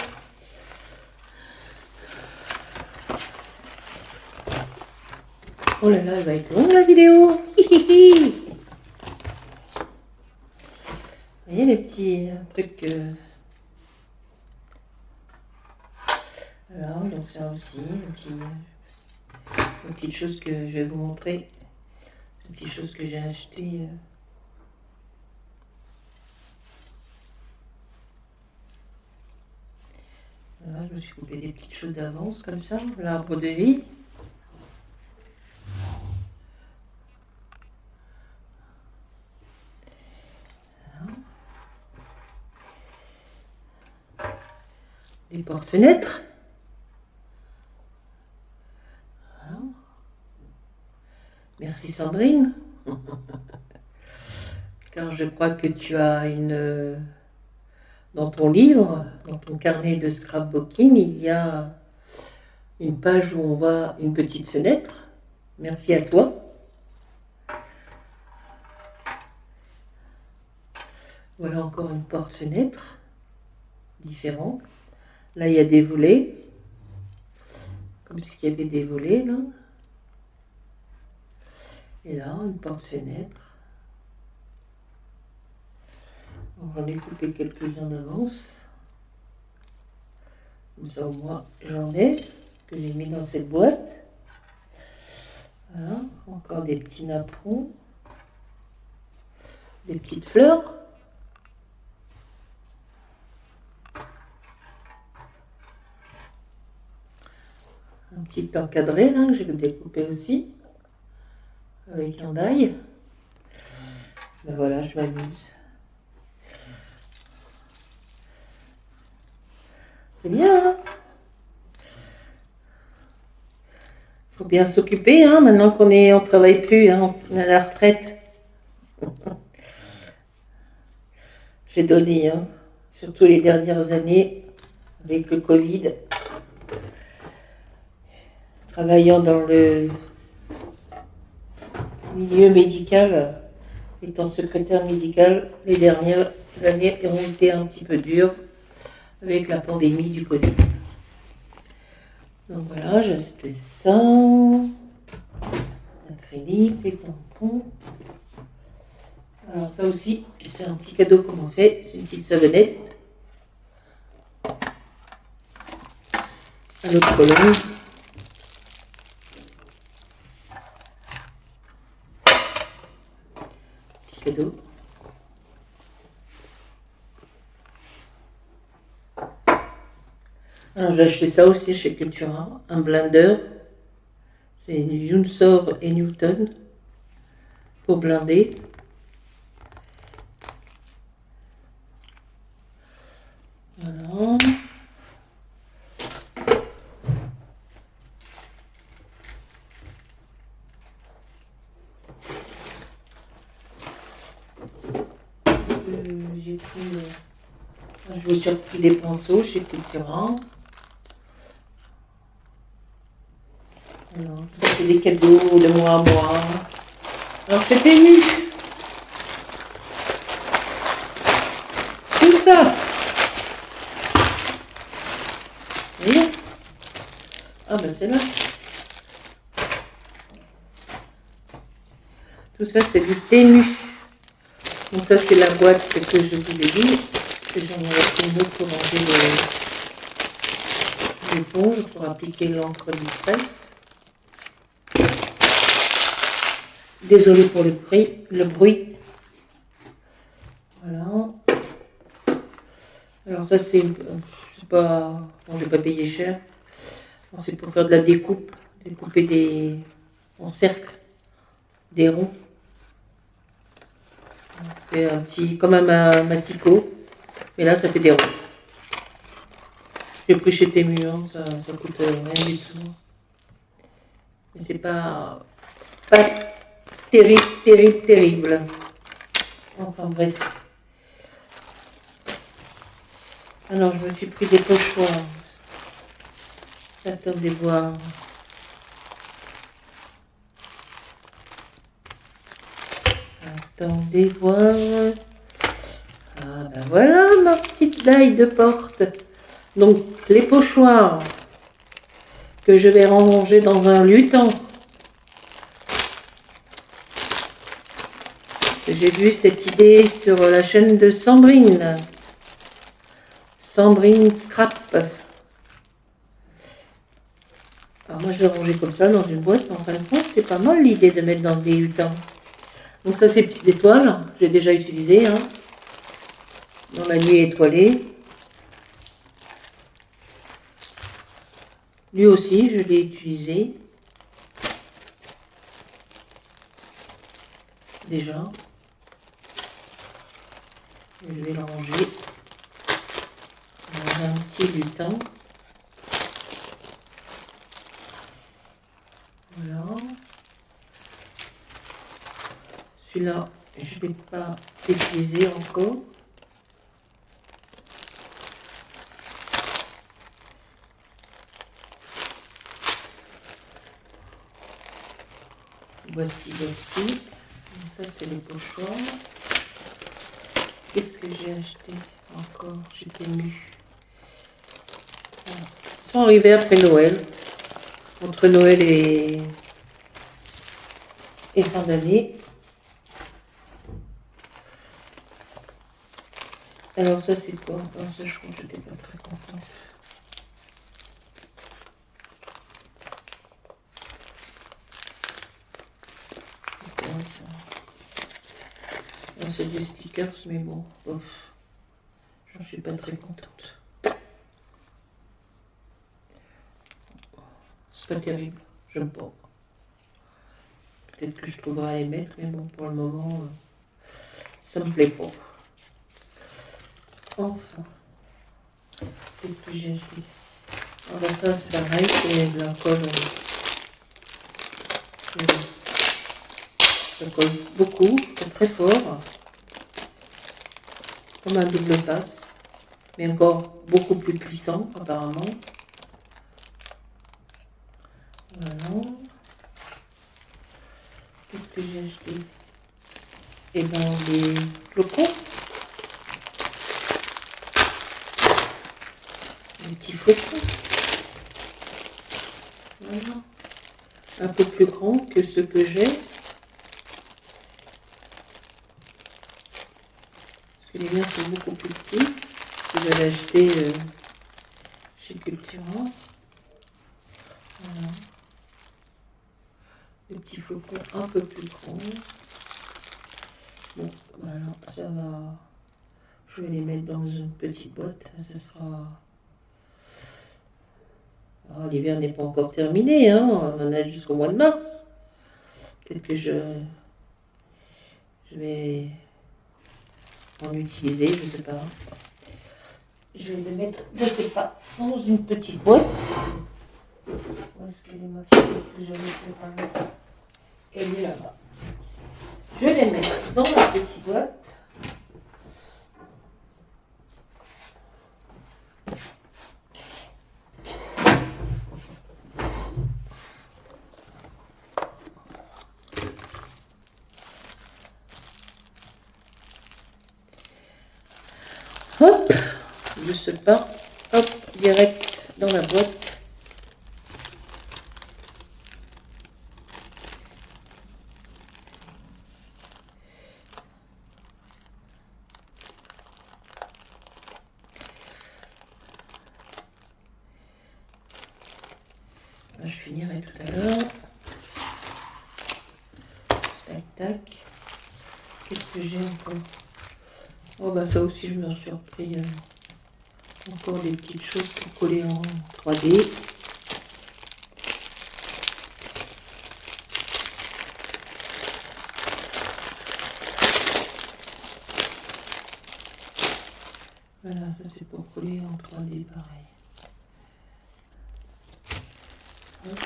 Oh là là, elle va être longue la vidéo. Vous voyez les petits trucs. Voilà, donc ça aussi, une petite chose que je vais vous montrer. Une petite chose que j'ai acheté. Voilà, je me suis coupé des petites choses d'avance comme ça, l'arbre de vie. Des porte-fenêtres. Voilà. Merci Sandrine. Car je crois que tu as dans ton livre, dans ton carnet de scrapbooking, il y a une page où on voit une petite fenêtre. Merci à toi. Voilà encore une porte-fenêtre différente. Là, il y a des volets, comme s'il y avait des volets là. Et là, une porte-fenêtre. J'en ai coupé quelques-uns d'avance. Comme ça, au moins, j'en ai, que j'ai mis dans cette boîte. Voilà, encore des petits napperons. Des petites fleurs. Un petit encadré là, que j'ai découpé aussi. Avec un die. Ben voilà, je m'amuse. C'est bien, hein? Faut bien s'occuper, hein, maintenant on travaille plus, hein, on est à la retraite. J'ai donné, hein, surtout les dernières années, avec le Covid. Travaillant dans le milieu médical, étant secrétaire médical, les dernières années ont été un petit peu dures avec la pandémie du Covid. Donc voilà, j'ai acheté ça, acrylique, les tampons. Alors ça aussi, c'est un petit cadeau qu'on m'a fait, c'est une petite savonnette. Un autre colonne. Petit cadeau. Alors j'ai acheté ça aussi chez Cultura, un blender. C'est une Junsor et Newton pour blinder. Voilà. J'ai pris, je me suis repris des pinceaux chez Cultura. Alors, c'est des cadeaux de mois à mois. Alors, c'est ému. Tout ça. Vous voyez? Ah ben c'est là. Tout ça, c'est du Temu. Donc ça, c'est la boîte que je vous ai dit. Que j'en ai acheté une autre pour ranger l'éponge, pour appliquer l'encre du presse. Désolée pour le bruit. Voilà. Alors ça c'est pas... Bon, je vais pas payer cher. C'est pour faire de la découpe. Découper des... en cercle. Des ronds. On fait un petit... comme un massicot. Mais là ça fait des ronds. J'ai pris chez Temu, hein. Ça coûte rien du tout. Mais c'est pas terrible. Enfin bref. Alors je me suis pris des pochoirs. J'attendais voir. Attendez voir. Ah ben voilà ma petite daille de porte. Donc les pochoirs que je vais ranger dans un lutin. J'ai vu cette idée sur la chaîne de Sandrine. Sandrine Scrap. Alors moi je vais ranger comme ça dans une boîte, mais en fin de compte c'est pas mal l'idée de mettre dans des lutins. Donc ça c'est petites étoiles, j'ai déjà utilisé hein, dans la nuit étoilée. Lui aussi je l'ai utilisé. Déjà. Et je vais le ranger dans un petit lutin. Voilà. Celui-là, je ne l'ai pas utilisé encore. Voici. Ça, c'est les pochoirs. Qu'est-ce que j'ai acheté encore chez Temu? Ils sont arrivés après Noël. Entre Noël et fin d'année. Alors ça c'est quoi? Alors ça je crois que j'étais pas très contente. C'est des stickers mais bon, j'en suis pas très contente. C'est pas terrible, j'aime pas. Peut-être que je trouverai à les mettre, mais bon pour le moment ça me plaît pas. Enfin, qu'est-ce que j'ai acheté? Alors ça c'est pareil, c'est de la colle. Ça colle beaucoup, c'est très fort. Comme un double face, mais encore beaucoup plus puissant apparemment. Voilà. Qu'est-ce que j'ai acheté? Et ben des flocons. Des petits flocons. Voilà. Un peu plus grand que ceux que j'ai. Parce que les miens sont beaucoup plus petits. Que j'avais acheté chez Cultura. Voilà. Des petits flocons un peu plus grands. Bon, voilà, ça va. Je vais les mettre dans une petite boîte. Ça sera. Oh, l'hiver n'est pas encore terminé, hein. On en a jusqu'au mois de mars. Peut-être que je vais en utiliser, je ne sais pas. Je vais le mettre, je ne sais pas, dans une petite boîte. Où est-ce qu'elle est ma petite boîte que j'avais préparée? Elle est là-bas. Je vais les mettre dans la petite boîte. Hop, je sais pas, hop, direct dans la boîte. Je finirai tout à l'heure. Tac, tac. Qu'est-ce que j'ai encore? Oh bah ça aussi je me suis repris encore des petites choses pour coller en 3D. Voilà, ça c'est pour coller en 3D pareil. Hop.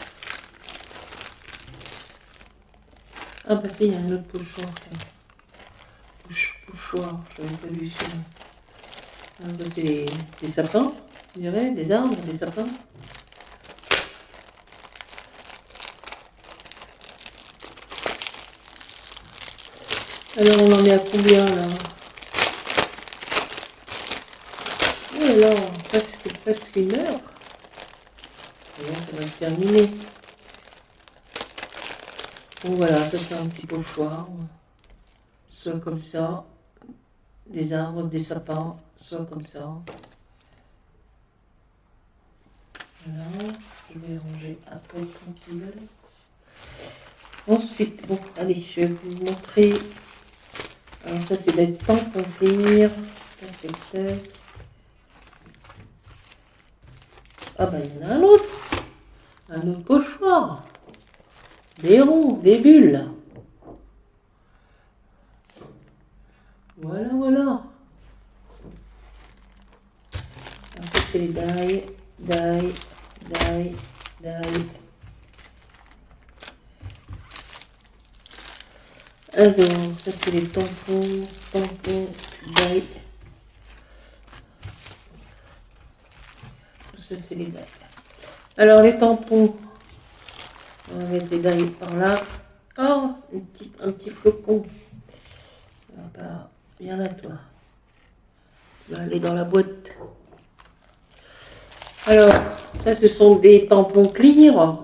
Ah bah si, il y a un autre pochoir. Pochoir, je n'avais pas vu celui-là. Ah, bah, c'est des sapins, je dirais, des arbres, des sapins. Alors on en est à combien là? Oh là, presque 1 heure. Bon, ça va se terminer. Bon voilà, ça c'est un petit pochoir. Soit comme ça, des arbres, des sapins, soit comme ça. Voilà, je vais ranger après tranquille. Ensuite, bon, allez, je vais vous montrer. Alors ça c'est des tampons venir. Ah bah il y en a un autre pochoir. Des ronds, des bulles. Voilà, voilà. Alors ça c'est les die. Alors, ça c'est les tampons, die. Ça c'est les die. Alors les tampons, on va mettre les die par là. Oh, un petit flocon. Ah bah, viens là toi. Tu vas aller dans la boîte. Alors, ça ce sont des tampons clear.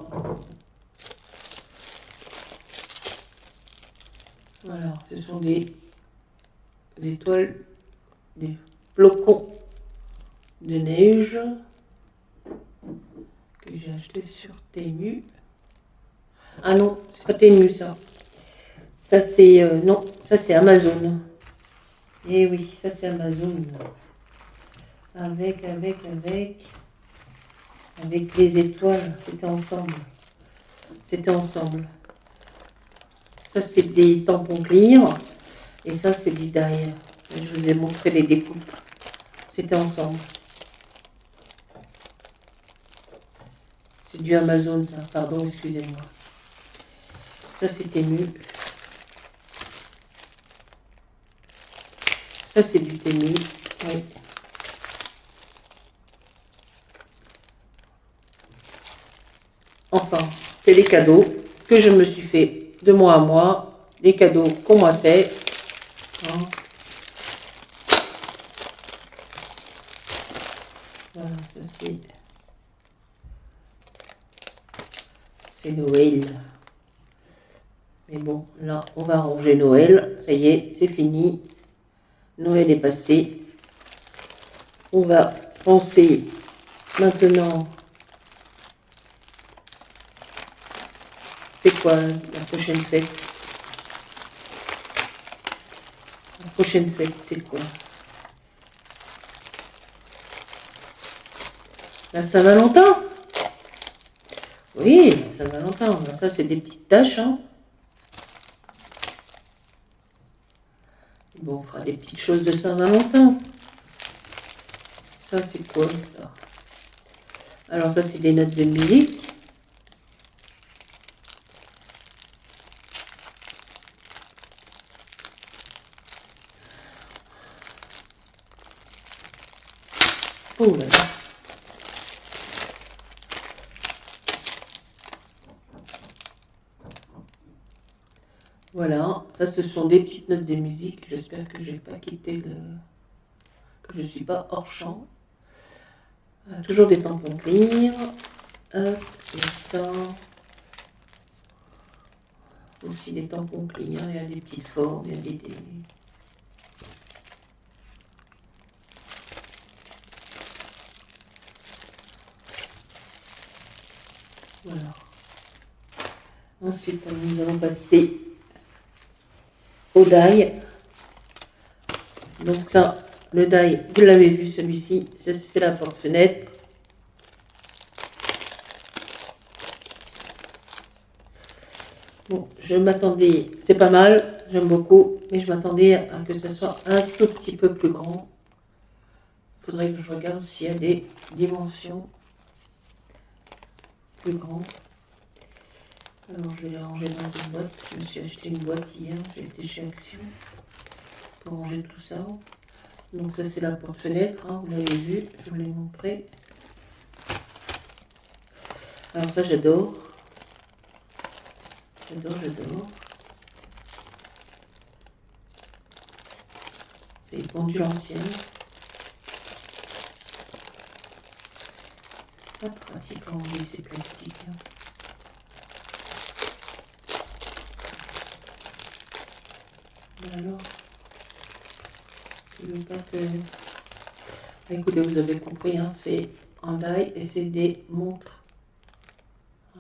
Voilà, ce sont des toiles, des flocons de neige que j'ai acheté sur Temu. Ah non, c'est pas Temu ça. Ça c'est non, ça c'est Amazon. Eh oui, ça c'est Amazon. Avec les étoiles, c'était ensemble. Ça c'est des tampons clear et ça c'est du die. Je vous ai montré les découpes. C'était ensemble. C'est du Amazon ça, pardon, excusez-moi. Ça c'est Temu. Ça c'est du Temu. Oui. Enfin, c'est les cadeaux que je me suis fait de mois à mois, les cadeaux qu'on m'a fait. Hein. Voilà, ceci. C'est Noël. Mais bon, là, on va ranger Noël. Ça y est, c'est fini. Noël est passé. On va penser maintenant. C'est quoi la prochaine fête? La prochaine fête, c'est quoi? La Saint-Valentin? Oui, la Saint-Valentin. Ça, c'est des petites taches. Hein. Bon, on fera des petites choses de Saint-Valentin. Ça, c'est quoi ça? Alors, ça, c'est des notes de musique. Oh là là. Voilà, ça ce sont des petites notes de musique. J'espère que je n'ai pas quitté que je ne suis pas hors champ. Toujours des tampons clear. Hop, et ça. Aussi des tampons clear, il y a des petites formes, il y a des. Voilà. Ensuite, nous allons passer au die. Donc ça, le die, vous l'avez vu celui-ci, c'est la porte-fenêtre. Bon, je m'attendais, c'est pas mal, j'aime beaucoup, mais je m'attendais à que ça soit un tout petit peu plus grand. Il faudrait que je regarde s'il y a des dimensions plus grandes. Alors je vais les ranger dans une boîte. Je me suis acheté une boîte hier, j'ai été chez Action pour ranger tout ça. Donc ça c'est la porte-fenêtre, hein, vous l'avez vu, je vous l'ai montré. Alors ça j'adore. J'adore. C'est une pendule ancienne. Pas pratique à enlever ces plastiques. Hein. Alors, je ne veux pas que... Écoutez, vous avez compris, hein, c'est un die et c'est des montres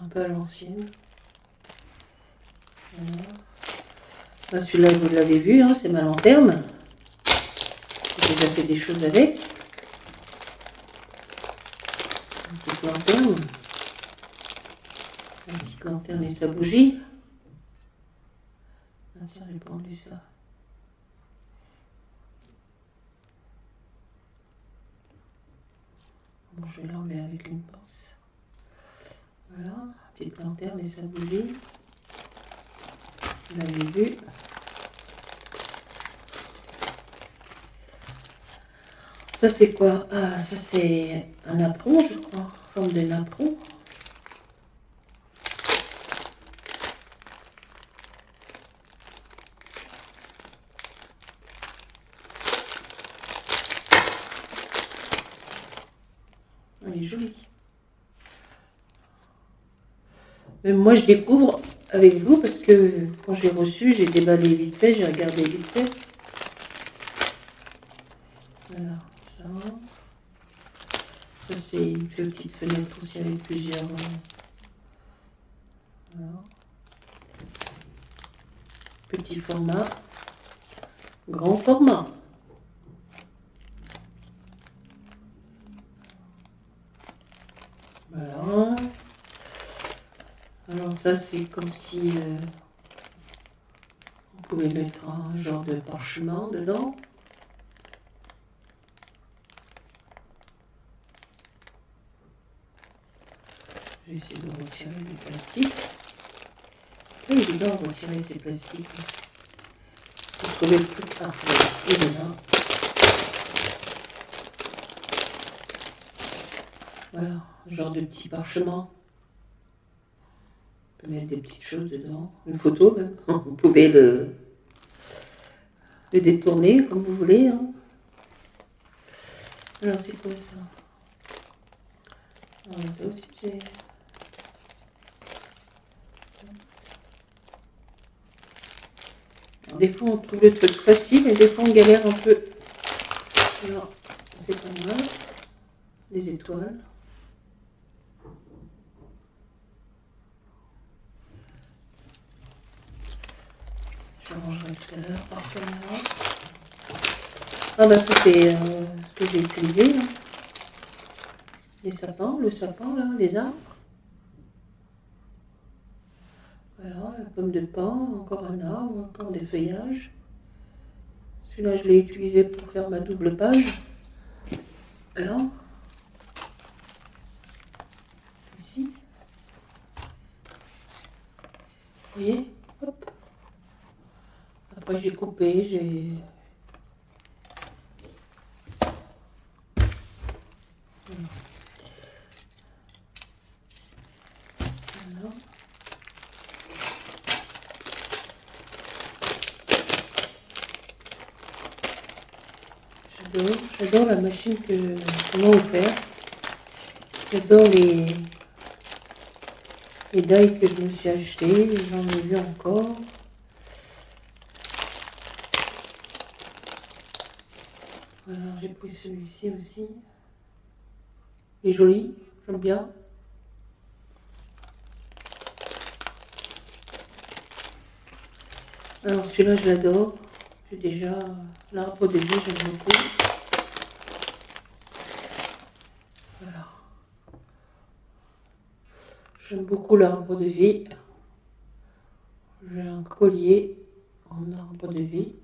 un peu à l'ancienne. Voilà. Celui-là, vous l'avez vu, hein, c'est ma lanterne. J'ai déjà fait des choses avec. Une petite lanterne. Une petite lanterne et sa bougie. Ah tiens, j'ai pendu ça. Bon, je vais l'enlever avec une pince. Voilà, petite lanterne et sa bougie. Vous l'avez vu. Ça c'est quoi? Ah, ça c'est un napperon, je crois. Forme de napperon. Elle est jolie. Même moi je découvre avec vous parce que quand j'ai reçu, j'ai déballé vite fait, j'ai regardé vite fait. Voilà, ça. Ça c'est une petite fenêtre aussi avec plusieurs. Voilà. Petit format, grand format. Voilà. Alors ça c'est comme si on pouvait mettre un genre de parchemin dedans. Je vais essayer de retirer le plastique. C'est pas évident de retirer ces plastiques. Vous trouvez le truc parfait. Il est là. Voilà, un genre de petit parchemin. On peut mettre des petites choses dedans. Une photo même. Vous pouvez le détourner comme vous voulez. Hein. Alors c'est quoi ça? Alors, ça aussi c'est... Des fois on trouve le truc facile et des fois on galère un peu. Alors c'est pas mal. Des étoiles. Je rangerai tout à l'heure par caméra. Ah bah ça c'est ce que j'ai utilisé. Hein. Les sapins, le sapin là, les arbres. Voilà, la pomme de pin, encore un arbre, encore des feuillages. Celui-là, je l'ai utilisé pour faire ma double page. Alors, ici. Vous voyez, hop. Après, j'ai coupé, j'ai... Voilà. J'adore la machine que m'a offerte. J'adore les die que je me suis acheté. J'en ai vu encore. Voilà, j'ai pris celui-ci aussi. Il est joli, j'aime bien. Alors celui-là, je l'adore. C'est déjà l'arbre de vie, j'aime beaucoup. Voilà. J'aime beaucoup l'arbre de vie. J'ai un collier en arbre de vie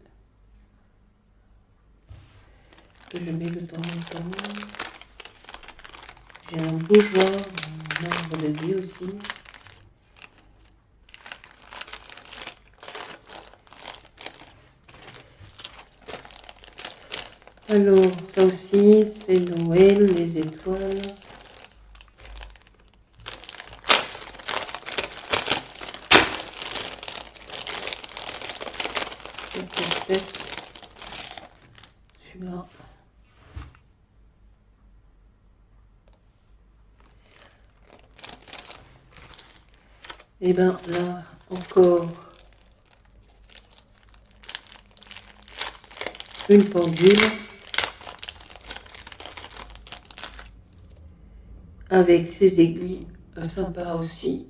que je mets de temps en temps. J'ai un bourgeois en arbre de vie aussi. Alors, ça aussi, c'est Noël, les étoiles. Celui-là. Et bien là, encore une pendule avec ses aiguilles, sympa aussi.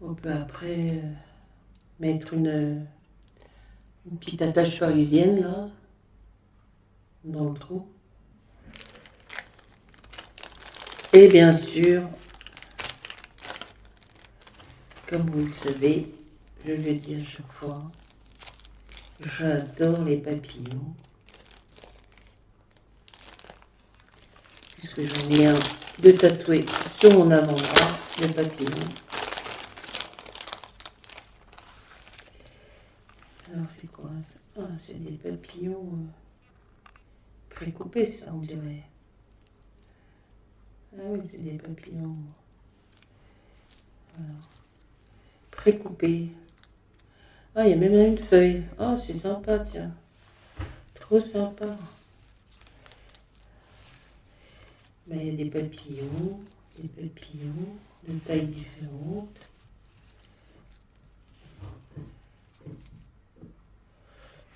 On peut après mettre une petite attache parisienne là, dans le trou. Et bien sûr, comme vous le savez, je le dis à chaque fois, j'adore les papillons. Puisque j'en ai un de tatoué sur mon avant-bras, le papillon. Alors c'est quoi? Ah, c'est des papillons précoupés, ça on dirait. Ah oui, c'est des papillons. Voilà. Précoupés. Ah, il y a même une feuille. Oh, c'est sympa, tiens. Trop sympa. Ben, il y a des papillons de tailles différentes.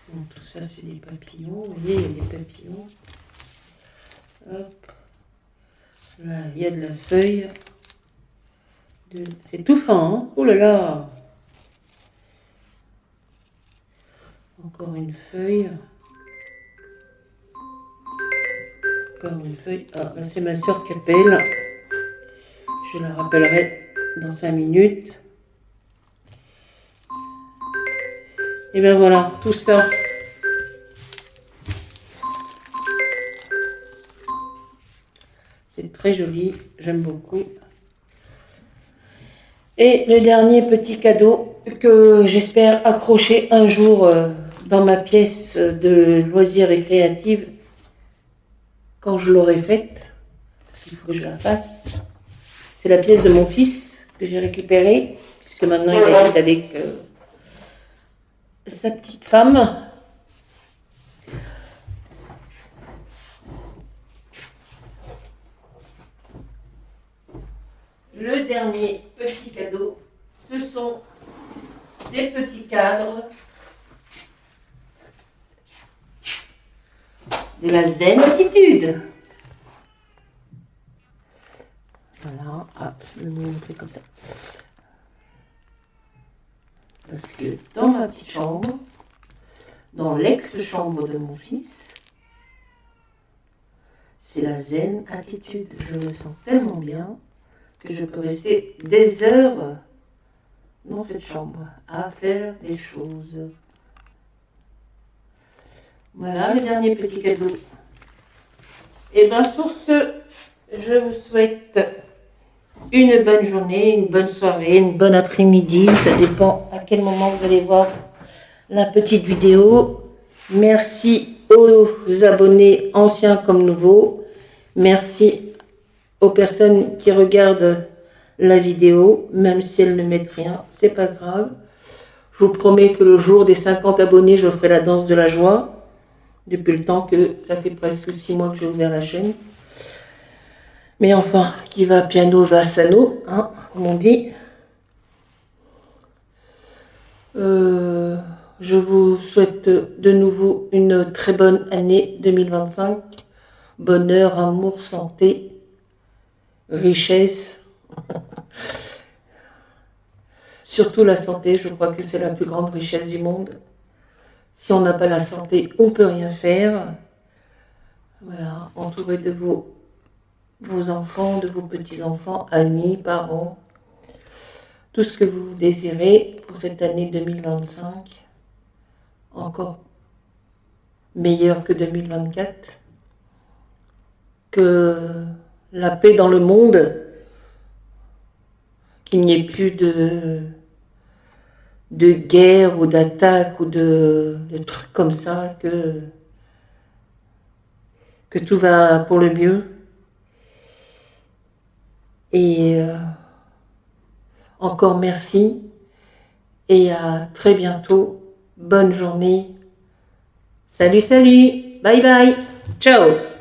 Donc tout ça c'est des papillons. Vous voyez, il y a des papillons. Hop. Là, il y a de la feuille. C'est tout fin, hein? Oh là là! Encore une feuille. Encore une feuille. Ah, ben c'est ma soeur qui appelle. Je la rappellerai dans 5 minutes. Et bien voilà, tout ça. C'est très joli, j'aime beaucoup. Et le dernier petit cadeau que j'espère accrocher un jour dans ma pièce de loisirs et créative quand je l'aurai faite, parce qu'il faut que je la fasse. C'est la pièce de mon fils que j'ai récupérée, puisque maintenant il habite avec sa petite femme. Le dernier petit cadeau, ce sont des petits cadres de la Zen Attitude. Voilà, je vais vous montrer comme ça. Parce que dans ma petite chambre, dans l'ex-chambre de mon fils, c'est la Zen Attitude. Je me sens tellement bien que je peux rester des heures dans cette chambre à faire des choses. Voilà le dernier petit cadeau. Et bien sur ce, je vous souhaite une bonne journée, une bonne soirée, une bonne après-midi. Ça dépend à quel moment vous allez voir la petite vidéo. Merci aux abonnés anciens comme nouveaux. Merci aux personnes qui regardent la vidéo, même si elles ne mettent rien, c'est pas grave. Je vous promets que le jour des 50 abonnés, je ferai la danse de la joie. Depuis le temps que ça fait presque 6 mois que j'ai ouvert la chaîne. Mais enfin, qui va piano va sano, hein, comme on dit. Je vous souhaite de nouveau une très bonne année 2025. Bonheur, amour, santé, richesse, surtout la santé, je crois que c'est la plus grande richesse du monde. Si on n'a pas la santé, on ne peut rien faire. Voilà, entouré de vos enfants, de vos petits-enfants, amis, parents, tout ce que vous désirez pour cette année 2025, encore meilleure que 2024, que la paix dans le monde, qu'il n'y ait plus de guerre ou d'attaque ou de trucs comme ça, que tout va pour le mieux. Et encore merci et à très bientôt. Bonne journée. Salut, salut. Bye bye. Ciao.